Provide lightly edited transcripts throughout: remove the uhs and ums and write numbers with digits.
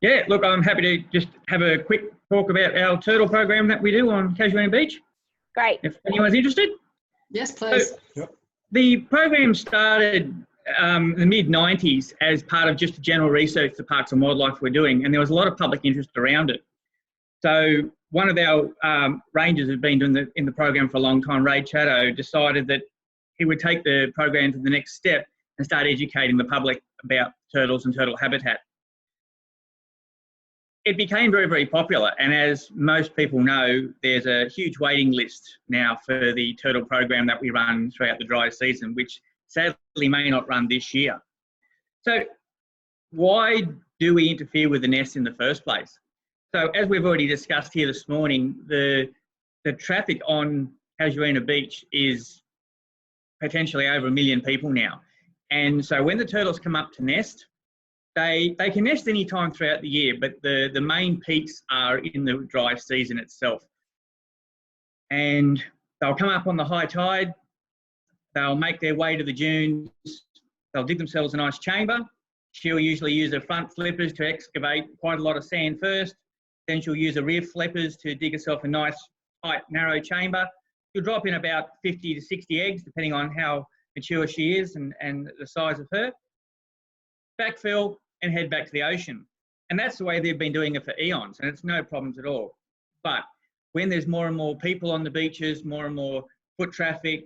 Yeah, look, I'm happy to just have a quick talk about our turtle program that we do on Casuarina Beach. Great. If anyone's interested. Yes, please. So, the program started in the mid-90s as part of just general research the Parks and Wildlife were doing, and there was a lot of public interest around it. So one of our rangers who'd been doing in the program for a long time, Ray Chatto, decided that he would take the program to the next step and start educating the public about turtles and turtle habitat. It became very, very popular, and as most people know, there's a huge waiting list now for the turtle program that we run throughout the dry season, which sadly may not run this year. So why do we interfere with the nest in the first place? So as we've already discussed here this morning, the traffic on Casuarina Beach is potentially over 1 million people now. And so when the turtles come up to nest, they can nest any time throughout the year, but the main peaks are in the dry season itself. And they'll come up on the high tide, they'll make their way to the dunes, they'll dig themselves a nice chamber. She'll usually use her front flippers to excavate quite a lot of sand first. Then she'll use her rear flippers to dig herself a nice, tight, narrow chamber. She'll drop in about 50 to 60 eggs, depending on how mature she is and the size of her. Backfill and head back to the ocean. And that's the way they've been doing it for eons, and it's no problems at all. But when there's more and more people on the beaches, more and more foot traffic,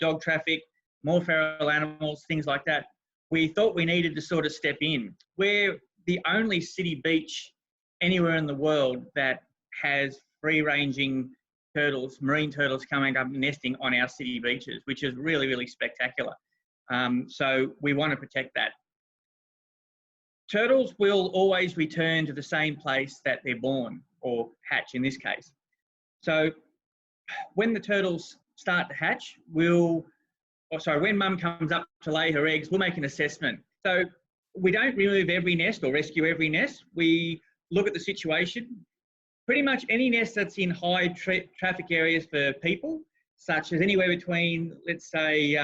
dog traffic, more feral animals, things like that, we thought we needed to sort of step in. We're the only city beach anywhere in the world that has free-ranging turtles, marine turtles coming up and nesting on our city beaches, which is really, really spectacular. So we want to protect that. Turtles will always return to the same place that they're born, or hatch in this case. So when the turtles start to hatch, when mum comes up to lay her eggs, we'll make an assessment. So we don't remove every nest or rescue every nest. We look at the situation. Pretty much any nest that's in high traffic areas for people, such as anywhere between, let's say,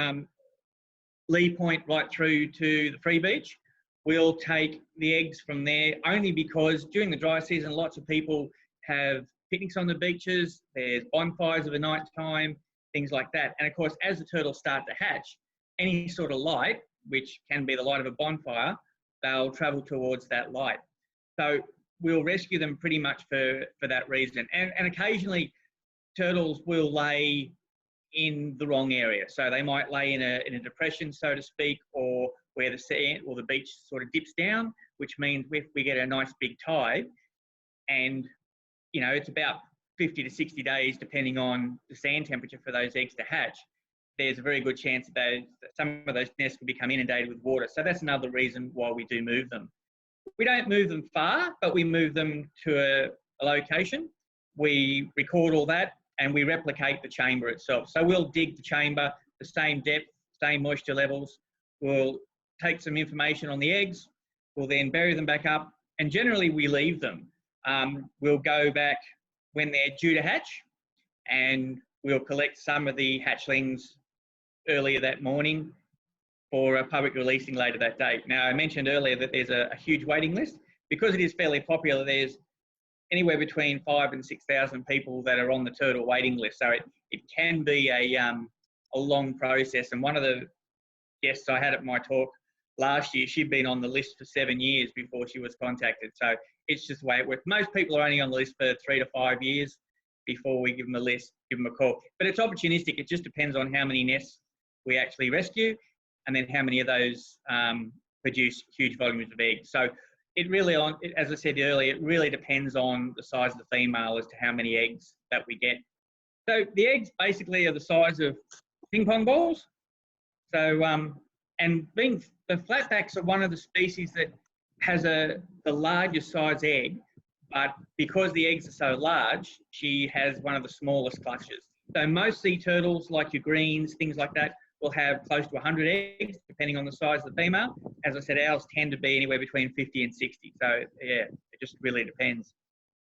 Lee Point right through to the Free Beach, we'll take the eggs from there, only because during the dry season, lots of people have picnics on the beaches, there's bonfires of a night time, things like that. And of course, as the turtles start to hatch, any sort of light, which can be the light of a bonfire, they'll travel towards that light. So we'll rescue them pretty much for that reason. And occasionally, turtles will lay in the wrong area. So they might lay in a depression, so to speak, or where the sand or the beach sort of dips down, which means if we get a nice big tide, and it's about 50 to 60 days depending on the sand temperature for those eggs to hatch, there's a very good chance that some of those nests could become inundated with water. So that's another reason why we do move them. We don't move them far, but we move them to a location. We record all that and we replicate the chamber itself. So we'll dig the chamber, the same depth, same moisture levels. We'll take some information on the eggs. We'll then bury them back up, and generally we leave them. We'll go back when they're due to hatch, and we'll collect some of the hatchlings earlier that morning for a public releasing later that day. Now, I mentioned earlier that there's a huge waiting list. Because it is fairly popular, there's anywhere between 5,000 and 6,000 people that are on the turtle waiting list. So it can be a long process. And one of the guests I had at my talk last year, she'd been on the list for 7 years before she was contacted. So it's just the way it works. Most people are only on the list for 3 to 5 years before we give them a list, give them a call. But it's opportunistic. It just depends on how many nests we actually rescue and then how many of those produce huge volumes of eggs. So it really, as I said earlier, it really depends on the size of the female as to how many eggs that we get. So the eggs basically are the size of ping pong balls. So, and being the flatbacks are one of the species that has the largest size egg, but because the eggs are so large, she has one of the smallest clutches. So most sea turtles, like your greens, things like that, will have close to 100 eggs, depending on the size of the female. As I said, ours tend to be anywhere between 50 and 60. So yeah, it just really depends.